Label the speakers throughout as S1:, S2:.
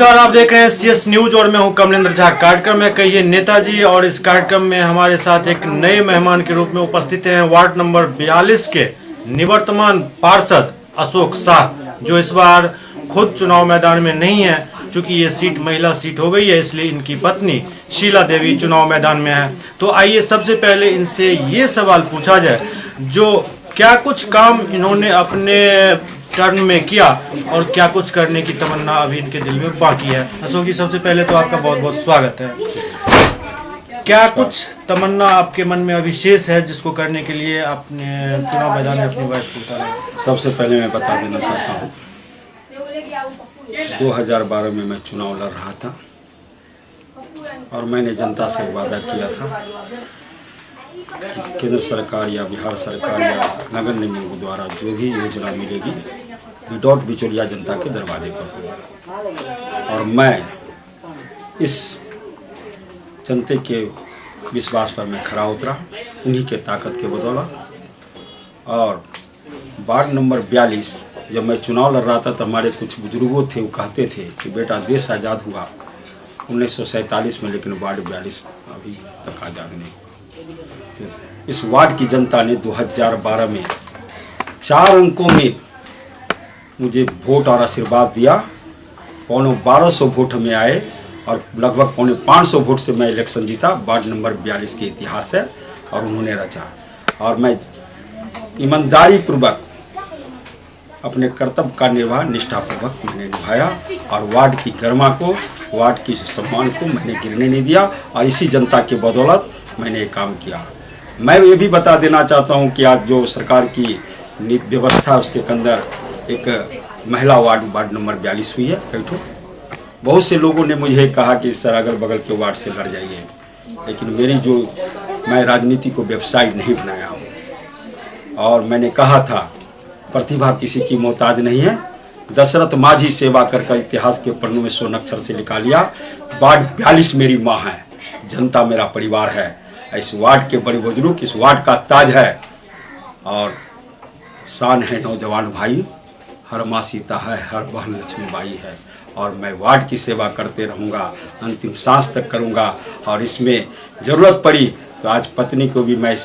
S1: नमस्कार, आप देख रहे हैं CS न्यूज और मैं हूं कमलेंद्र झा। कार्यक्रम में कहिए नेताजी और इस कार्यक्रम में हमारे साथ एक नए मेहमान के रूप में उपस्थित हैं वार्ड नंबर 42 के निवर्तमान पार्षद अशोक शाह, जो इस बार खुद चुनाव मैदान में नहीं है क्योंकि ये सीट महिला सीट हो गई है, इसलिए इनकी पत्नी शीला देवी चुनाव मैदान में है। तो आइए सबसे पहले इनसे ये सवाल पूछा जाए, जो क्या कुछ काम इन्होंने अपने टर्म में किया और क्या कुछ करने की तमन्ना अभी इनके दिल में बाकी है। अशोक जी, सबसे पहले तो आपका बहुत बहुत स्वागत है। क्या कुछ तमन्ना आपके मन में अभी शेष है जिसको करने के लिए आपने चुनाव मैदान में अपनी वाइफ को उतारा?
S2: सबसे पहले मैं बता देना चाहता हूँ 2012 में मैं चुनाव लड़ रहा था और मैंने जनता से वादा किया था कि केंद्र सरकार या बिहार सरकार या नगर निगम द्वारा जो भी योजना मिलेगी विदाउट बिचौलिया जनता के दरवाजे पर होगा। और मैं इस जनता के विश्वास पर मैं खरा उतरा, उन्हीं के ताकत के बदौलत। और वार्ड नंबर 42 जब मैं चुनाव लड़ रहा था तो हमारे कुछ बुजुर्गों थे, वो कहते थे कि बेटा देश आज़ाद हुआ 1947 में, लेकिन वार्ड 42 अभी तक आज़ाद नहीं। इस वार्ड की जनता ने 2012 में 4 अंकों में मुझे वोट और आशीर्वाद दिया। 1250 वोट में आए और लगभग 550 वोट से मैं इलेक्शन जीता। वार्ड नंबर 42 के इतिहास है और उन्होंने रचा। और मैं ईमानदारी पूर्वक अपने कर्तव्य का निर्वाह निष्ठापूर्वक मैंने निभाया और वार्ड की गरिमा को, वार्ड की सम्मान को मैंने गिरने नहीं दिया। और इसी जनता के बदौलत मैंने ये काम किया। मैं ये भी बता देना चाहता हूँ कि आज जो सरकार की नीति व्यवस्था उसके अंदर एक महिला वार्ड नंबर 42 हुई है बैठो। बहुत से लोगों ने मुझे कहा कि सर अगल बगल के वार्ड से लड़ जाइए, लेकिन मैं राजनीति को व्यवसाय नहीं बनाया हूँ। और मैंने कहा था प्रतिभा किसी की मोहताज नहीं है। दशरथ माझी सेवा कर इतिहास के पन्नों में स्वर्ण अक्षर से लिखा लिया। वार्ड 42 मेरी माँ है, जनता मेरा परिवार है। इस वार्ड के बड़े बुजुर्ग इस वार्ड का ताज है और शान है नौजवान भाई। हर माँ सीता है, हर बहन लक्ष्मीबाई है। और मैं वार्ड की सेवा करते रहूँगा, अंतिम सांस तक करूँगा। और इसमें ज़रूरत पड़ी तो आज पत्नी को भी मैं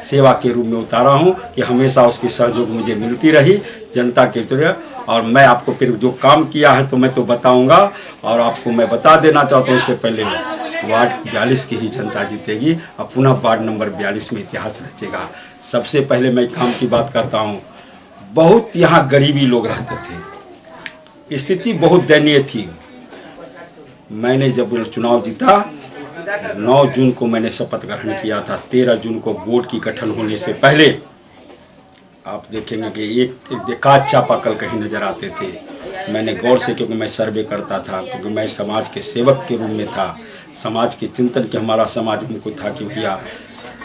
S2: सेवा के रूप में उतारा हूँ कि हमेशा उसकी सहयोग मुझे मिलती रही जनता के तरह। और मैं आपको फिर जो काम किया है तो मैं तो बताऊँगा। और आपको मैं बता देना चाहता हूँ इससे पहले वार्ड 42 की ही जनता जीतेगी और पुनः वार्ड नंबर 42 में इतिहास रचेगा। सबसे पहले मैं काम की बात करता हूँ। बहुत यहाँ गरीबी लोग रहते थे, स्थिति बहुत दयनीय थी। मैंने जब चुनाव जीता 9 जून को मैंने शपथ ग्रहण किया था। 13 जून को बोर्ड की गठन होने से पहले आप देखेंगे कि एक एकाध चापाकल कहीं नजर आते थे। मैंने गौर से, क्योंकि मैं सर्वे करता था, क्योंकि मैं समाज के सेवक के रूप में था, समाज के चिंतन के हमारा समाज हमको था कि भैया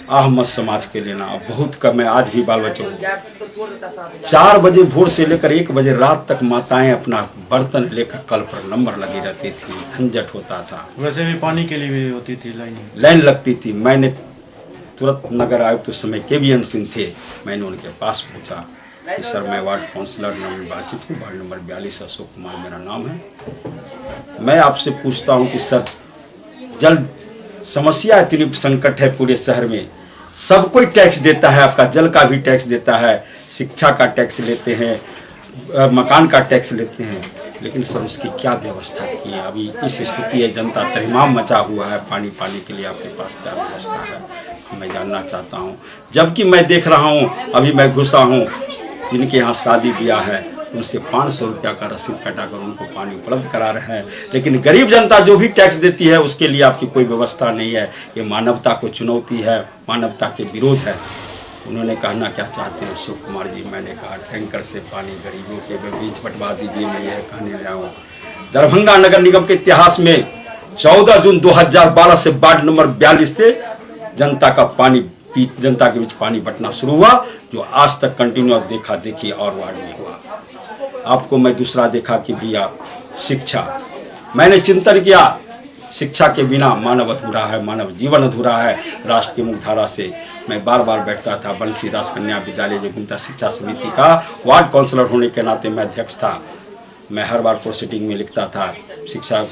S2: आह मत समाज के लेना। बहुत कम है आज भी बाल बच्चों को 4 बजे भोर से लेकर 1 बजे रात तक माताएं अपना बर्तन लेकर कल पर नंबर लगी रहती थी, झंझट होता था।
S1: वैसे भी पानी के लिए भी होती थी
S2: लाइन लगती थी। मैंने तुरंत नगर आयुक्त उस समय KVN सिंह थे, मैंने उनके पास पूछा कि सर मैं वार्ड काउंसलर नाम बातचीत हूँ, वार्ड नंबर 42 अशोक कुमार मेरा नाम है। मैं आपसे पूछता हूँ कि सर जल समस्या इतनी संकट है पूरे शहर में, सब कोई टैक्स देता है, आपका जल का भी टैक्स देता है, शिक्षा का टैक्स लेते हैं, मकान का टैक्स लेते हैं, लेकिन सर उसकी क्या व्यवस्था की है? अभी इस स्थिति है, जनता तहमाम मचा हुआ है, पानी के लिए आपके पास क्या व्यवस्था है? मैं जानना चाहता हूँ। जबकि मैं देख रहा हूँ, अभी मैं घुसा हूँ, जिनके यहाँ शादी ब्याह है उनसे 500 रुपया का रसीद कटाकर उनको पानी उपलब्ध करा रहे हैं, लेकिन गरीब जनता जो भी टैक्स देती है उसके लिए आपकी कोई व्यवस्था नहीं है। ये मानवता को चुनौती है, मानवता के विरोध है। उन्होंने कहना क्या चाहते हैं अशोक कुमार जी? मैंने कहा टैंकर से पानी गरीबों के बीच बंटवा दीजिए, मैं यह कहने लगा हूँ। दरभंगा नगर निगम के इतिहास में 14 जून 2012 से वार्ड नंबर 42 से जनता के बीच पानी बंटना शुरू हुआ, जो आज तक कंटिन्यू देखा देखी और वार्ड में हुआ। आपको मैं दूसरा देखा कि भैया शिक्षा, मैंने चिंतन किया शिक्षा के बिना मानव अधूरा है, मानव जीवन अधूरा है। राष्ट्र की मुख्यधारा से मैं बार बार बैठता था। बंसीदास कन्या विद्यालय जोगिंता शिक्षा समिति का वार्ड काउंसलर होने के नाते मैं अध्यक्ष था। मैं हर बार प्रोसीडिंग में लिखता था शिक्षा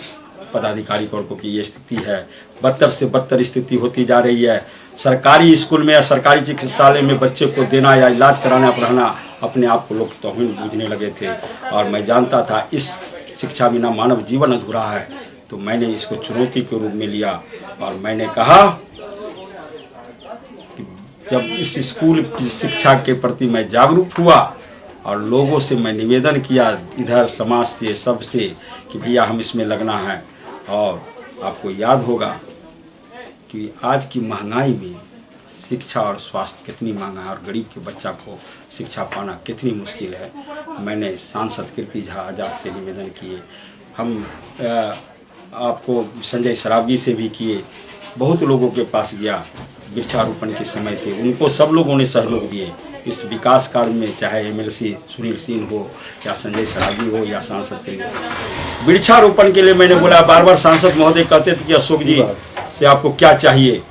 S2: पदाधिकारी को कि ये स्थिति है, बदतर से बदतर स्थिति होती जा रही है। सरकारी स्कूल में या सरकारी चिकित्सालय में बच्चे को देना या इलाज कराना पढ़ाना अपने आप को लोग तौहीन बूझने लगे थे। और मैं जानता था इस शिक्षा बिना मानव जीवन अधूरा है, तो मैंने इसको चुनौती के रूप में लिया और मैंने कहा कि जब इस स्कूल की शिक्षा के प्रति मैं जागरूक हुआ और लोगों से मैं निवेदन किया, इधर समाज से सबसे, कि भैया हम इसमें लगना है। और आपको याद होगा कि आज की महंगाई में शिक्षा और स्वास्थ्य कितनी महंगा है और गरीब के बच्चा को शिक्षा पाना कितनी मुश्किल है। मैंने सांसद कीर्ति झा आज़ाद से निवेदन किए, हम आपको संजय सरावगी से भी किए, बहुत लोगों के पास गया। वृक्षारोपण के समय थे, उनको सब लोगों ने सहयोग दिए इस विकास कार्य में, चाहे एमएलसी सुनील सिंह हो या संजय सरावगी हो या सांसद के लिए। वृक्षारोपण के लिए मैंने बोला, बार बार सांसद महोदय कहते थे कि अशोक जी से आपको क्या चाहिए,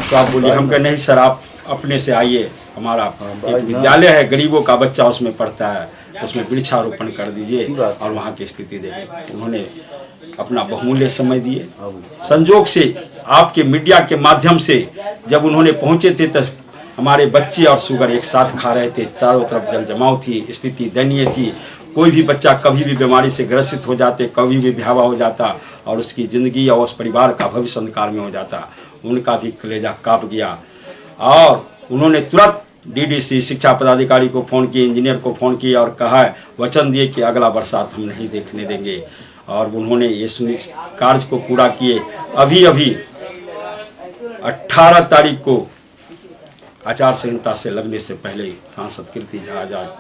S2: तो आप बोलिए, हम कहे नहीं सर आप अपने से आइए, हमारा एक विद्यालय है, गरीबों का बच्चा उसमें पढ़ता है, उसमें वृक्षारोपण कर दीजिए और वहाँ की स्थिति देखें। उन्होंने अपना बहुमूल्य समय दिए। संजोग से आपके मीडिया के माध्यम से जब उन्होंने पहुँचे थे तो हमारे बच्चे और शुगर एक साथ खा रहे थे, चारों तरफ जल जमाव थी, स्थिति दयनीय थी। कोई भी बच्चा कभी भी बीमारी से ग्रसित हो जाते, कभी भी ब्याह हो जाता और उसकी ज़िंदगी और उस परिवार का भविष्य अंधकार में हो जाता। उनका भी कलेजा काँप गया और उन्होंने तुरंत डीडीसी शिक्षा पदाधिकारी को फ़ोन किए, इंजीनियर को फ़ोन किया और कहा, वचन दिए कि अगला बरसात हम नहीं देखने देंगे। और उन्होंने ये कार्य को पूरा किए। अभी 18 तारीख को आचार संहिता से लगने से पहले सांसद कीर्ति झा आज़ाद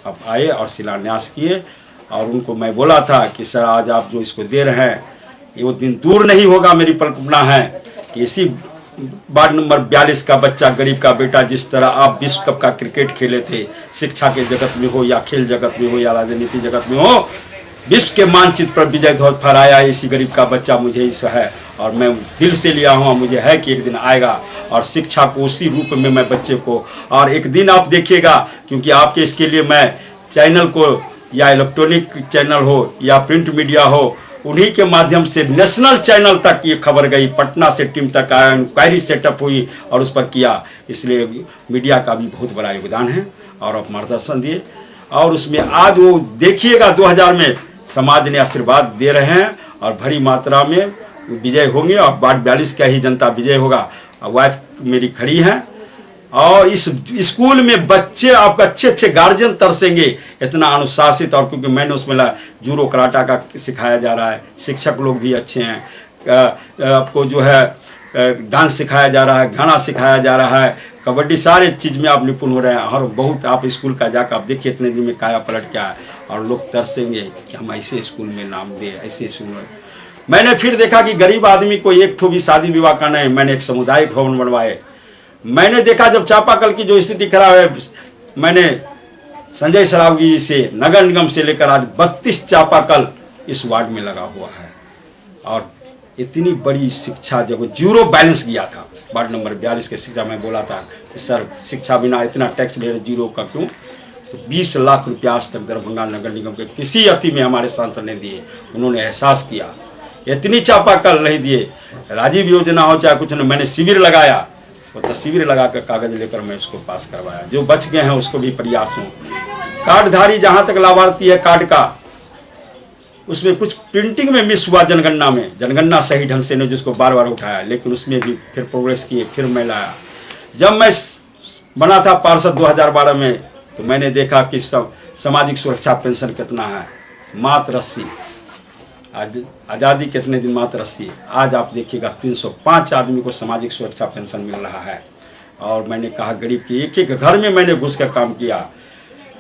S2: अब आए और शिलान्यास किए। और उनको मैं बोला था कि सर आज आप जो इसको दे रहे हैं ये वो दिन दूर नहीं होगा। मेरी परिकल्पना है कि इसी वार्ड नंबर 42 का बच्चा, गरीब का बेटा, जिस तरह आप विश्व कप का क्रिकेट खेले थे, शिक्षा के जगत में हो या खेल जगत में हो या राजनीति जगत में हो, विश्व के मानचित्र पर विजय ध्वज फहराया, इसी गरीब का बच्चा मुझे इस है। और मैं दिल से लिया हूँ, मुझे है कि एक दिन आएगा और शिक्षा को उसी रूप में मैं बच्चे को, और एक दिन आप देखिएगा, क्योंकि आपके इसके लिए मैं चैनल को, या इलेक्ट्रॉनिक चैनल हो या प्रिंट मीडिया हो, उन्हीं के माध्यम से नेशनल चैनल तक ये खबर गई, पटना से टीम तक आया, इंक्वायरी सेटअप हुई और उस पर किया। इसलिए मीडिया का भी बहुत बड़ा योगदान है और आप मार्गदर्शन दिए। और उसमें आज वो देखिएगा 2000 में समाज ने आशीर्वाद दे रहे हैं और भरी मात्रा में विजय होंगे और वार्ड 42 का ही जनता विजय होगा। वाइफ मेरी खड़ी हैं और इस स्कूल में बच्चे आपका अच्छे गार्जियन तरसेंगे, इतना अनुशासित। और क्योंकि मैंने उसमें जूडो कराटा का सिखाया जा रहा है, शिक्षक लोग भी अच्छे हैं, आपको जो है डांस सिखाया जा रहा है, गाना सिखाया जा रहा है, कबड्डी, सारे चीज़ में आप निपुण हो रहे हैं। और बहुत आप स्कूल का जाकर आप देखिए इतने दिन में काया पलट क्या है और लोग तरसेंगे कि हम ऐसे स्कूल में नाम दें, ऐसे स्कूल में। मैंने फिर देखा कि गरीब आदमी को एक ठो भी शादी विवाह करना है, मैंने एक सामुदायिक भवन बनवाए। मैंने देखा जब चापाकल की जो स्थिति खराब है, मैंने संजय सरावगी से, नगर निगम से लेकर आज 32 चापाकल इस वार्ड में लगा हुआ है। और इतनी बड़ी शिक्षा जब जीरो बैलेंस किया था वार्ड नंबर 42 के शिक्षा, मैं बोला था कि सर शिक्षा बिना इतना टैक्स ले रहे, जीरो का क्यों? तो 20 लाख रुपया आज तक दरभंगा नगर निगम के किसी अति में हमारे सांसद ने दिए। उन्होंने एहसास किया, इतनी चापाकल नहीं दिए, राजीव योजना हो चाहे कुछ नहीं, मैंने शिविर लगाया, तो शिविर लगा कर कागज लेकर मैं उसको पास करवाया। जो बच गए हैं उसको भी प्रयास हूँ। कार्डधारी जहाँ तक लाभार्थी है कार्ड का, उसमें कुछ प्रिंटिंग में मिस हुआ, जनगणना में, जनगणना सही ढंग से नहीं, जिसको बार बार उठाया, लेकिन उसमें भी फिर प्रोग्रेस किए, फिर मैं लाया। जब मैं बना था पार्षद 2012 में, तो मैंने देखा कि सामाजिक सुरक्षा पेंशन कितना है, मात्र 80। आज आज़ादी कितने दिन, मात्र 80। आज आप देखिएगा 305 आदमी को सामाजिक सुरक्षा पेंशन मिल रहा है। और मैंने कहा गरीब के एक एक घर में मैंने घुस कर काम किया।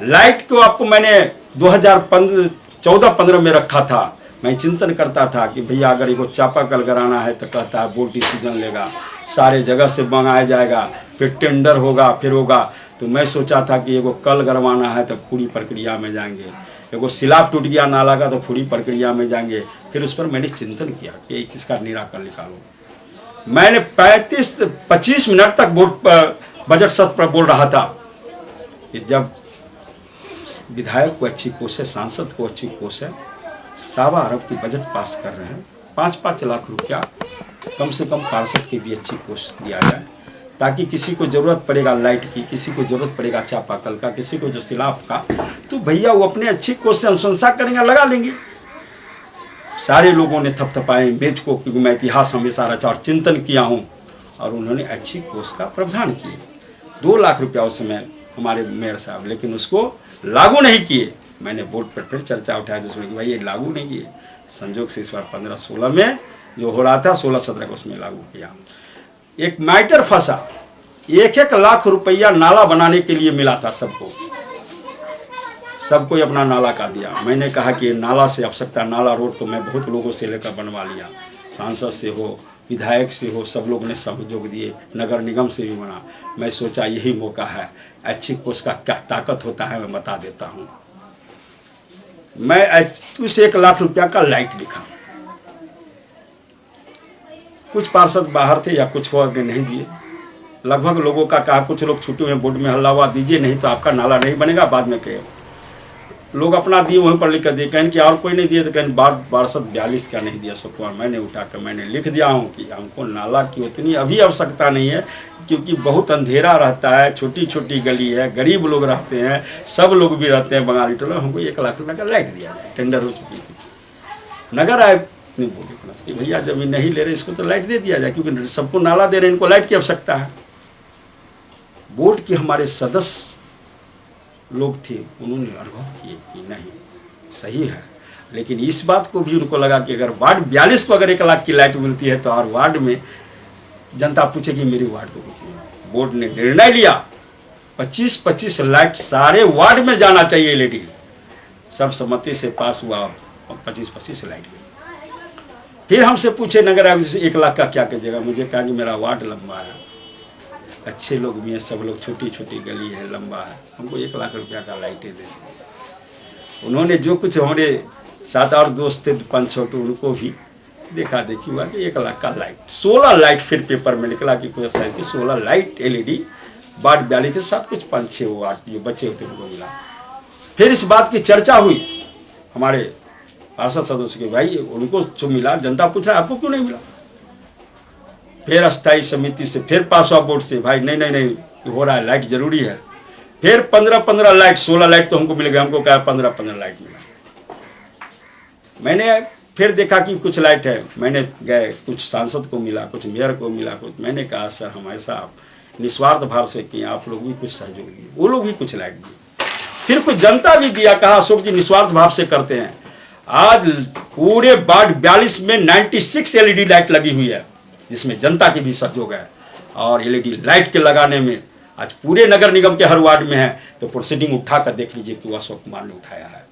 S2: लाइट को आपको मैंने 2014-15 में रखा था। मैं चिंतन करता था कि भैया अगर वो चापाकल कराना है तो कहता है बोर्ड डिसीजन लेगा, सारे जगह से मंगाया जाएगा, फिर टेंडर होगा, फिर होगा। तो मैं सोचा था कि एगो कल गरवाना है तो पूरी प्रक्रिया में जाएंगे, एगो सिलाब टूट गया नाला का तो पूरी प्रक्रिया में जाएंगे। फिर उस पर मैंने चिंतन किया कि किसका निराकरण निकालूं। मैंने 25 मिनट तक बोर्ड पर बजट सत्र पर बोल रहा था कि जब विधायक को अच्छी पोस्ट है, सांसद को अच्छी पोस्ट है, 1.25 अरब की बजट पास कर रहे हैं, 5-5 लाख रुपया कम से कम पार्षद के भी अच्छी पोस्ट दिया जाए, ताकि किसी को ज़रूरत पड़ेगा लाइट की, किसी को ज़रूरत पड़ेगा चापाकल का, किसी को जो सिलाफ का, तो भैया वो अपने अच्छी कोष से अनुशंसा करेंगे, लगा लेंगे। सारे लोगों ने थपथपाए मेज को, क्योंकि मैं इतिहास हमेशा रचा और चिंतन किया हूँ, और उन्होंने अच्छी कोष का प्रावधान किए। 2 लाख रुपया उस समय हमारे मेयर साहब, लेकिन उसको लागू नहीं किए। मैंने बोर्ड पर फिर चर्चा उठाया दूसरे कि भाई ये लागू नहीं किए। संजोग से इस बार 15-16 में जो हो रहा था 16-17 को उसमें लागू किया। एक मैटर फंसा, 1-1 लाख रुपया नाला बनाने के लिए मिला था सबको अपना नाला का दिया। मैंने कहा कि नाला से आवश्यकता, नाला रोड तो मैं बहुत लोगों से लेकर बनवा लिया, सांसद से हो, विधायक से हो, सब लोग ने सहयोग दिए, नगर निगम से भी बना। मैं सोचा यही मौका है, अच्छी कोष का क्या ताकत होता है मैं बता देता हूँ। मैं उस 1 लाख रुपया का लाइट लिखा। कुछ पार्षद बाहर थे या कुछ हो आगे नहीं दिए, लगभग लोगों का कहा, कुछ लोग छुट्टे हुए बोर्ड में हल्ला हुआ, दीजिए नहीं तो आपका नाला नहीं बनेगा। बाद में कहे लोग अपना दिए वहीं पर लिख कर दिए, कहें कि और कोई नहीं दिए, तो कहें पार्षद 42 का नहीं दिया सुकुमार। मैंने उठाकर मैंने लिख दिया हूँ कि हमको नाला की उतनी अभी आवश्यकता नहीं है, क्योंकि बहुत अंधेरा रहता है, छोटी छोटी गली है, गरीब लोग रहते हैं, सब लोग भी रहते हैं बंगाली टोला, हमको 1 लाख रुपये का लाइट दिया जाए। टेंडर हो चुकी थी। नगर आयुक्त ने बोले कि भैया जमीन नहीं ले रहे, इसको तो लाइट दे दिया जाए, क्योंकि सबको नाला दे रहे हैं, इनको लाइट की आवश्यकता है। बोर्ड के हमारे सदस्य लोग थे, उन्होंने अनुभव किए कि नहीं सही है, लेकिन इस बात को भी उनको लगा कि अगर वार्ड 42 को अगर 1 लाख की लाइट मिलती है तो और वार्ड में जनता पूछेगी मेरी वार्ड को कुछ नहीं। बोर्ड ने निर्णय लिया 25-25 लाइट सारे वार्ड में जाना चाहिए, एलईडी सर्वसम्मति से पास हुआ, 25-25 लाइट गई। फिर हमसे पूछे नगर आयुक्त से 1 लाख का क्या कीजिएगा। मुझे कहा कि मेरा वार्ड लंबा है, अच्छे लोग भी हैं, सब लोग, छोटी छोटी गली है, लंबा है, हमको 1 लाख रुपया का लाइटें दे। उन्होंने जो कुछ हमारे 7 और दोस्त थे 5-6, उनको भी देखा देखी हुआ कि 1 लाख का लाइट, 16 लाइट फिर पेपर में निकला कि कुछ था कि 16 लाइट एलईडी वार्ड 42 के साथ कुछ 5-6 वार्ड जो बच्चे होते उनको मिला। फिर इस बात की चर्चा हुई हमारे पार्षद सदस्य के, भाई उनको जो मिला, जनता पूछ रहा है आपको क्यों नहीं मिला। फिर अस्थायी समिति से फिर पास हुआ बोर्ड से, भाई नहीं हो रहा है, लाइट जरूरी है। फिर 15-15 लाइट, 16 लाइट तो हमको मिल गया, हमको कहा 15-15 लाइट मिला। मैंने फिर देखा कि कुछ लाइट है, मैंने गए, कुछ सांसद को मिला, कुछ मेयर को मिला, कुछ। मैंने कहा सर हम ऐसा निस्वार्थ भाव से कि आप लोग भी कुछ सहयोग दिए, वो लोग भी कुछ लाइट दिए। फिर कुछ जनता भी दिया, कहा अशोक जी निस्वार्थ भाव से करते हैं। आज पूरे वार्ड 42 में 96 एलईडी लाइट लगी हुई है, जिसमें जनता की भी सहयोग है। और एलईडी लाइट के लगाने में आज पूरे नगर निगम के हर वार्ड में है, तो प्रोसीडिंग उठाकर देख लीजिए कि अशोक कुमार ने उठाया है।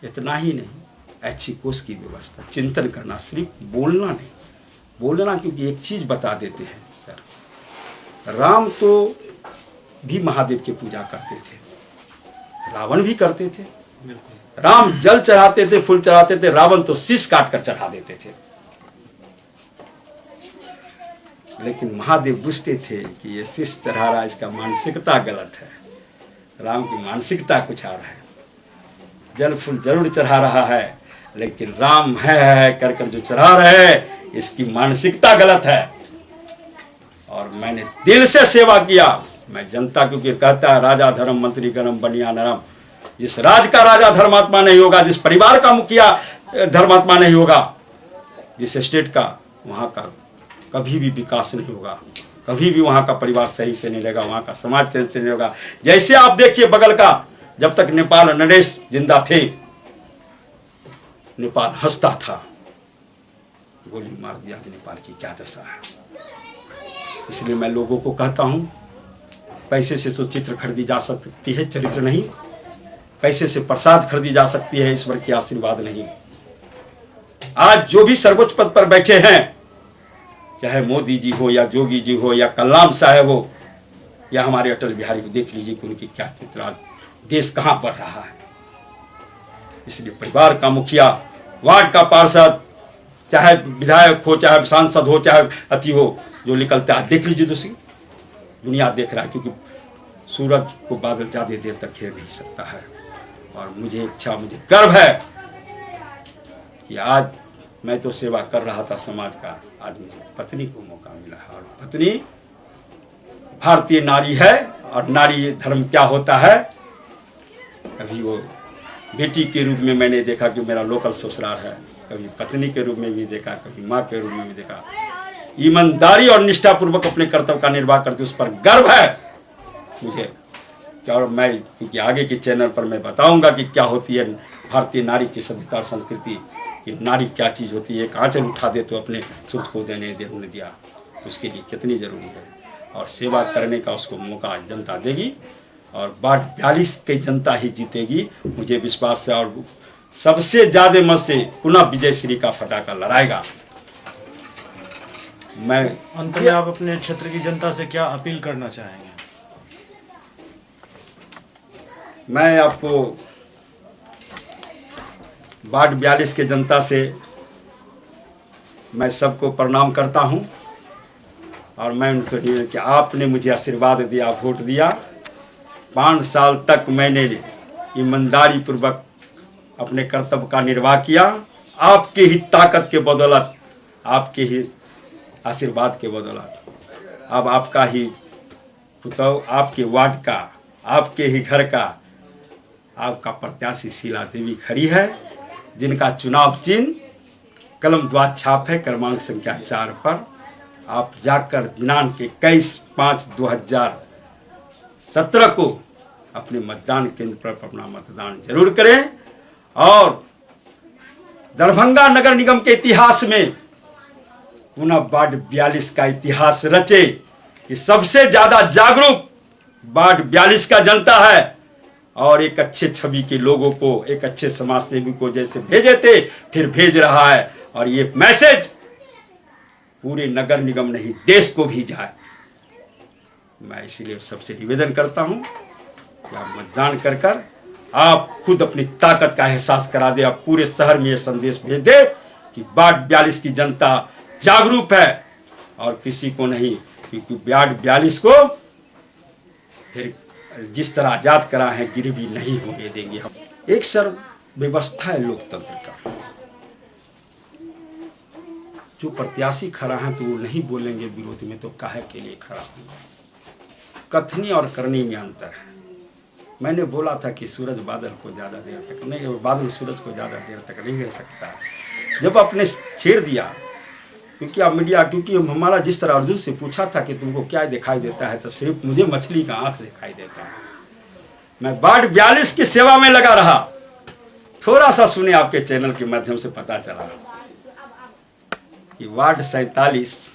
S2: इतना ही नहीं, अच्छी कोष की व्यवस्था, चिंतन करना, सिर्फ बोलना नहीं, बोलना क्योंकि एक चीज बता देते हैं सर, राम तो भी महादेव की पूजा करते थे, रावण भी करते थे। राम जल चढ़ाते थे, फूल चढ़ाते थे, रावण तो शीश काट कर चढ़ा देते थे। लेकिन महादेव बुझते थे कि ये शीश चढ़ा रहा है, इसका मानसिकता गलत है। राम की मानसिकता कुछ और है, जल फूल जरूर चढ़ा रहा है, लेकिन राम है कर जो चढ़ा रहे हैं, इसकी मानसिकता गलत है। और मैंने दिल से सेवा किया। मैं जनता, क्योंकि कहता है राजा धर्म मंत्री गरम बनिया नरम, जिस राज का राजा धर्मात्मा नहीं होगा, जिस परिवार का मुखिया धर्मात्मा नहीं होगा, जिस स्टेट का, वहां का कभी भी विकास नहीं होगा, कभी भी वहां का परिवार सही से नहीं रहेगा, वहां का समाज सही से नहीं होगा। जैसे आप देखिए बगल का, जब तक नेपाल नरेश जिंदा थे, नेपाल हंसता था, गोली मार दिया कि नेपाल की क्या दशा है। इसलिए मैं लोगों को कहता हूं, पैसे से तो चित्र खरीदी जा सकती है, चरित्र नहीं। पैसे से प्रसाद खरीदी जा सकती है, ईश्वर की आशीर्वाद नहीं। आज जो भी सर्वोच्च पद पर बैठे हैं, चाहे मोदी जी हो या जोगी जी हो या कलाम साहब हो या हमारे अटल बिहारी को, देख लीजिए कि उनकी क्या चित्र, आज देश कहां बढ़ रहा है। इसलिए परिवार का मुखिया, वार्ड का पार्षद, चाहे विधायक हो, चाहे सांसद हो, चाहे अति हो, जो निकलता है देख लीजिए, दूसरी दुनिया देख रहा है, क्योंकि सूरज को बादल ज्यादा देर तक घेर नहीं सकता है। और मुझे इच्छा, मुझे गर्व है कि आज मैं तो सेवा कर रहा था समाज का, आज मुझे पत्नी को मौका मिला है। और पत्नी भारतीय नारी है, और नारी धर्म क्या होता है, कभी वो बेटी के रूप में मैंने देखा कि मेरा लोकल ससुराल है, कभी पत्नी के रूप में भी देखा, कभी माँ के रूप में भी देखा। ईमानदारी और निष्ठापूर्वक अपने कर्तव्य का निर्वाह करते, उस पर गर्व है मुझे। और मैं क्योंकि आगे के चैनल पर मैं बताऊंगा कि क्या होती है भारतीय नारी की सभ्यता और संस्कृति, कि नारी क्या चीज़ होती है। एक आंचल उठा दे तो अपने सुध को देने दिया, उसके लिए कितनी जरूरी है, और सेवा करने का उसको मौका जनता देगी, और वार्ड 42 की जनता ही जीतेगी, मुझे विश्वास है। और सबसे ज्यादा मत से पुनः विजय श्री का फटाका लड़ाएगा। मैं
S1: अंत में आप अपने क्षेत्र की जनता से क्या अपील करना चाहेंगे?
S2: मैं आपको वार्ड 42 के जनता से मैं सबको प्रणाम करता हूं, और मैं उनको कि आपने मुझे आशीर्वाद दिया, वोट दिया। 5 साल तक मैंने ईमानदारी पूर्वक अपने कर्तव्य का निर्वाह किया, आपके ही ताकत के बदौलत, आपके ही आशीर्वाद के बदौलत। अब आपका ही पुतौ, आपके वार्ड का, आपके ही घर का, आपका प्रत्याशी शीला देवी खड़ी है, जिनका चुनाव चिन्ह कलम द्वार छाप है, क्रमांक संख्या 4 पर। आप जाकर दिनांक 21/5/2017 को अपने मतदान केंद्र पर अपना मतदान जरूर करें, और दरभंगा नगर निगम के इतिहास में पुनः वार्ड 42 का इतिहास रचे कि सबसे ज्यादा जागरूक वार्ड 42 का जनता है, और एक अच्छे छवि के लोगों को, एक अच्छे समाज सेवी को जैसे भेजे थे फिर भेज रहा है, और ये मैसेज पूरे नगर निगम नहीं देश को भी जाए। मैं इसीलिए सबसे निवेदन करता हूं कि आप मतदान कर आप खुद अपनी ताकत का एहसास करा दे, आप पूरे शहर में ये संदेश भेज दे कि वार्ड 42 की जनता जागरूक है, और किसी को नहीं, क्योंकि वार्ड 42 को फिर जिस तरह आजाद करा है गिरवी नहीं होने देंगे हम। एक सर्व व्यवस्था है लोकतंत्र का, जो प्रत्याशी खड़ा है तो वो नहीं बोलेंगे विरोध में, तो काहे के लिए खड़ा होंगे। कथनी और करनी में अंतर है। मैंने बोला था कि सूरज बादल को ज्यादा देर तक नहीं, बादल सूरज को ज्यादा देर तक नहीं गिर सकता। जब आपने छेड़ दिया, क्योंकि आप मीडिया, क्योंकि हमारा जिस तरह अर्जुन से पूछा था कि तुमको क्या दिखाई देता है, तो सिर्फ मुझे मछली का आंख दिखाई देता है। मैं वार्ड 42 की सेवा में लगा रहा। थोड़ा सा सुने, आपके चैनल के माध्यम से पता चला कि वार्ड 47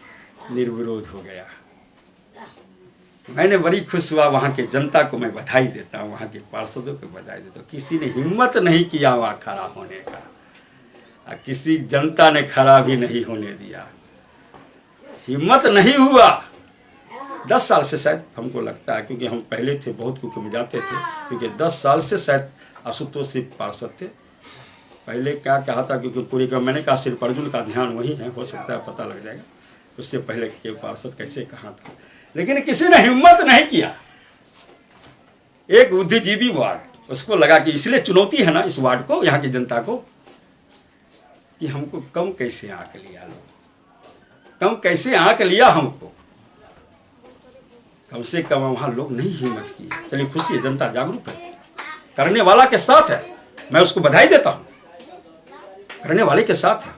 S2: निर्विरोध हो गया। मैंने बड़ी खुश हुआ, वहां के जनता को मैं बधाई देता हूँ, वहां के पार्षदों को बधाई देता हूँ। किसी ने हिम्मत नहीं किया वहां खड़ा होने का, किसी जनता ने खड़ा भी नहीं होने दिया, हिम्मत नहीं हुआ। 10 साल से शायद हमको लगता है, क्योंकि हम पहले थे बहुत, क्योंकि हम जाते थे, क्योंकि 10 साल से शायद आशुतोष सिर्फ पार्षद थे। पहले क्या कहा था, क्योंकि पूरी का मैंने कहा सिर्फ अर्जुन का ध्यान वही है, हो सकता है पता लग जाएगा उससे पहले के पार्षद कैसे कहा था, लेकिन किसी ने हिम्मत नहीं किया। एक बुद्धिजीवी वार्ड, उसको लगा कि इसलिए चुनौती है ना इस वार्ड को, यहाँ की जनता को, कि हमको कम कैसे आंक लिया, लोग कम कैसे आंक लिया हमको, कम से कम वहां लोग नहीं हिम्मत किए। चलिए खुशी है, जनता जागरूक है, करने वाला के साथ है, मैं उसको बधाई देता हूं, करने वाले के साथ है।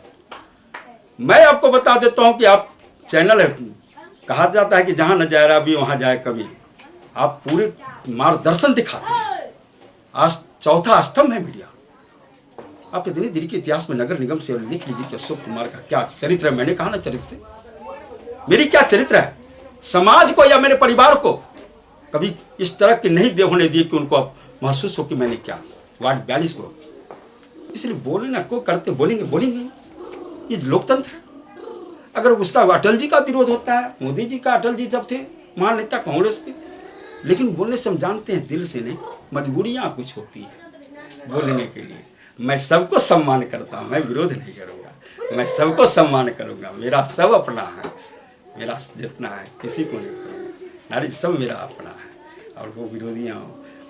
S2: मैं आपको बता देता हूं कि आप चैनल है, कहा जाता है कि जहां न जाए रवि वहां जाए कवि, आप पूरे मार्गदर्शन दिखाते हैं। आज चौथा स्तंभ है मीडिया। आप इतनी देर के इतिहास में नगर निगम से लिख लीजिए कि अशोक कुमार का क्या चरित्र है। मैंने कहा ना चरित्र से, मेरी क्या चरित्र है, समाज को या मेरे परिवार को कभी इस तरह के नहीं दे होने दिए कि उनको महसूस हो कि मैंने क्या। वार्ड 42 को इसलिए बोलना को करते, बोलेंगे, ये लोकतंत्र है। अगर उसका अटल जी का विरोध होता है, मोदी जी का, अटल जी जब थे महान नेता कांग्रेस के, लेकिन बोलने से हम जानते हैं दिल से नहीं, मजबूरियां कुछ होती है बोलने के लिए। मैं सबको सम्मान करता हूं, मैं विरोध नहीं करूंगा, मैं सबको सम्मान करूंगा। मेरा सब अपना है, मेरा जितना है किसी को नहीं करूंगा, नारी सब मेरा अपना है। और वो विरोधियां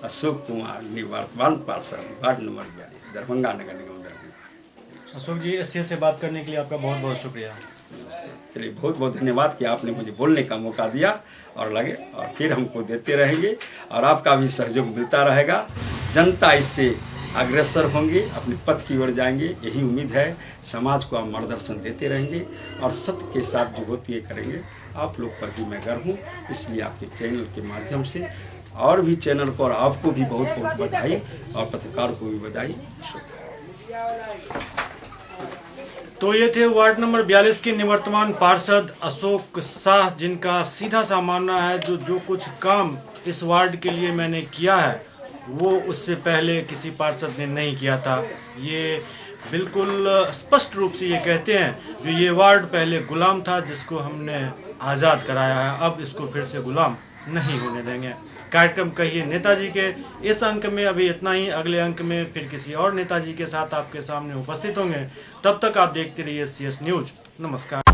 S2: अशोक कुमार निवर्तमान पार्षद वार्ड नंबर 42 दरभंगा नगर निगम दरभंगा।
S1: अशोक जी, एससीएस से बात करने के लिए आपका बहुत बहुत शुक्रिया।
S2: चलिए, बहुत बहुत धन्यवाद कि आपने मुझे बोलने का मौका दिया और लगे, और फिर हमको देते रहेंगे और आपका भी सहयोग मिलता रहेगा। जनता इससे अग्रसर होंगे, अपने पथ की ओर जाएंगे, यही उम्मीद है। समाज को आप मार्गदर्शन देते रहेंगे और सत्य के साथ जो होती है करेंगे। आप लोग पर भी मैं गर्व हूँ, इसलिए आपके चैनल के माध्यम से और भी चैनल को और आपको भी बहुत बहुत बधाई और पत्रकार को भी बधाई।
S1: तो ये थे वार्ड नंबर 42 के निवर्तमान पार्षद अशोक शाह, जिनका सीधा सा मानना है जो कुछ काम इस वार्ड के लिए मैंने किया है वो उससे पहले किसी पार्षद ने नहीं किया था। ये बिल्कुल स्पष्ट रूप से ये कहते हैं जो ये वार्ड पहले गुलाम था, जिसको हमने आज़ाद कराया है, अब इसको फिर से गुलाम नहीं होने देंगे। कार्यक्रम कहिए नेताजी के इस अंक में अभी इतना ही। अगले अंक में फिर किसी और नेताजी के साथ आपके सामने उपस्थित होंगे। तब तक आप देखते रहिए CS न्यूज। नमस्कार।